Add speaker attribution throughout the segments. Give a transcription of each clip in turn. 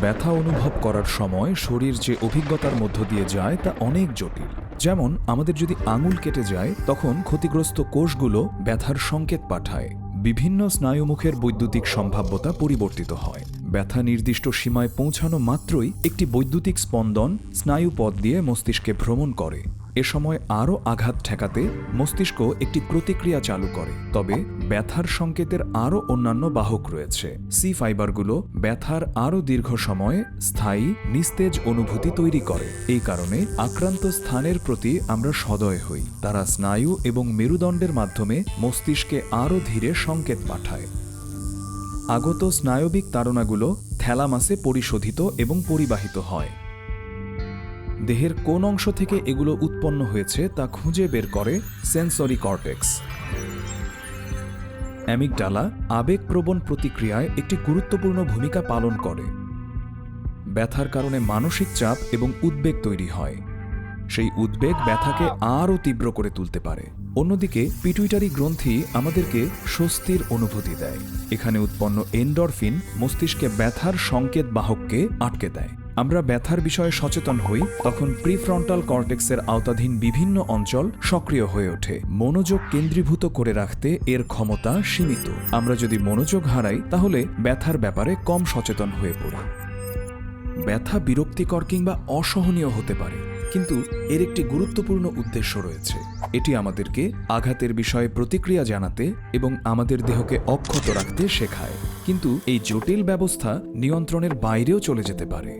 Speaker 1: ব্যথা অনুভব করার সময় শরীর যে অভিজ্ঞতার মধ্য দিয়ে যায় তা অনেক জটিল। যেমন আমাদের যদি আঙুল কেটে যায় তখন ক্ষতিগ্রস্ত কোষগুলো ব্যথার সংকেত পাঠায়। বিভিন্ন স্নায়ুমুখের বৈদ্যুতিক সম্ভাব্যতা পরিবর্তিত হয়। ব্যথা নির্দিষ্ট সীমায় পৌঁছানো মাত্রই একটি বৈদ্যুতিক স্পন্দন স্নায়ুপথ দিয়ে মস্তিষ্কে ভ্রমণ করে। এ সময় আরও আঘাত ঠেকাতে মস্তিষ্ক একটি প্রতিক্রিয়া চালু করে। তবে ব্যথার সংকেতের আরও অন্যান্য বাহক রয়েছে। সি ফাইবারগুলো ব্যথার আরও দীর্ঘ সময় স্থায়ী নিস্তেজ অনুভূতি তৈরি করে। এই কারণে আক্রান্ত স্থানের প্রতি আমরা সদয় হই। তারা স্নায়ু এবং মেরুদণ্ডের মাধ্যমে মস্তিষ্কে আরও ধীরে সংকেত পাঠায়। আগত স্নায়বিক তাড়নাগুলো থ্যালামাসে পরিশোধিত এবং পরিবাহিত হয়। দেহের কোন অংশ থেকে এগুলো উৎপন্ন হয়েছে তা খুঁজে বের করে সেন্সরি কর্টেক্স। অ্যামিগডালা আবেগপ্রবণ প্রতিক্রিয়ায় একটি গুরুত্বপূর্ণ ভূমিকা পালন করে। ব্যথার কারণে মানসিক চাপ এবং উদ্বেগ তৈরি হয়। সেই উদ্বেগ ব্যথাকে আরও তীব্র করে তুলতে পারে। অন্যদিকে পিটুইটারি গ্রন্থি আমাদেরকে স্বস্তির অনুভূতি দেয়। এখানে উৎপন্ন এন্ডরফিন মস্তিষ্কে ব্যথার সংকেত বাহককে আটকে দেয়। আমরা ব্যথার বিষয়ে সচেতন হই তখন প্রিফ্রন্টাল কর্টেক্সের আওতাধীন বিভিন্ন অঞ্চল সক্রিয় হয়ে ওঠে। মনোযোগ কেন্দ্রীভূত করে রাখতে এর ক্ষমতা সীমিত। আমরা যদি মনোযোগ হারাই তাহলে ব্যথার ব্যাপারে কম সচেতন হয়ে পড়ি। ব্যথা বিরক্তিকর কিংবা অসহনীয় হতে পারে, কিন্তু এর একটি গুরুত্বপূর্ণ উদ্দেশ্য রয়েছে। এটি আমাদেরকে আঘাতের বিষয়ে প্রতিক্রিয়া জানাতে এবং আমাদের দেহকে অক্ষত রাখতে শেখায়। কিন্তু এই জটিল ব্যবস্থা নিয়ন্ত্রণের বাইরেও চলে যেতে পারে।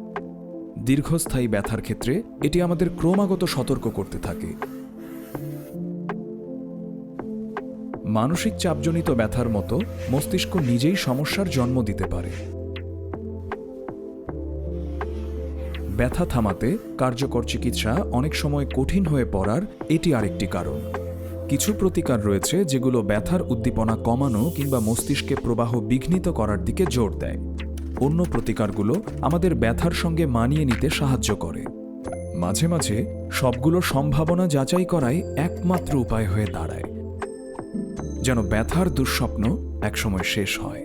Speaker 1: দীর্ঘস্থায়ী ব্যথার ক্ষেত্রে এটি আমাদের ক্রমাগত সতর্ক করতে থাকে। মানসিক চাপজনিত ব্যথার মতো মস্তিষ্ক নিজেই সমস্যার জন্ম দিতে পারে। ব্যথা থামাতে কার্যকর চিকিৎসা অনেক সময় কঠিন হয়ে পড়ার এটি আরেকটি কারণ। কিছু প্রতিকার রয়েছে যেগুলো ব্যথার উদ্দীপনা কমানো কিংবা মস্তিষ্কে প্রবাহ বিঘ্নিত করার দিকে জোর দেয়। অন্য প্রতিকারগুলো আমাদের ব্যথার সঙ্গে মানিয়ে নিতে সাহায্য করে। মাঝে মাঝে সবগুলো সম্ভাবনা যাচাই করাই একমাত্র উপায় হয়ে দাঁড়ায়, যেন ব্যথার দুঃস্বপ্ন একসময় শেষ হয়।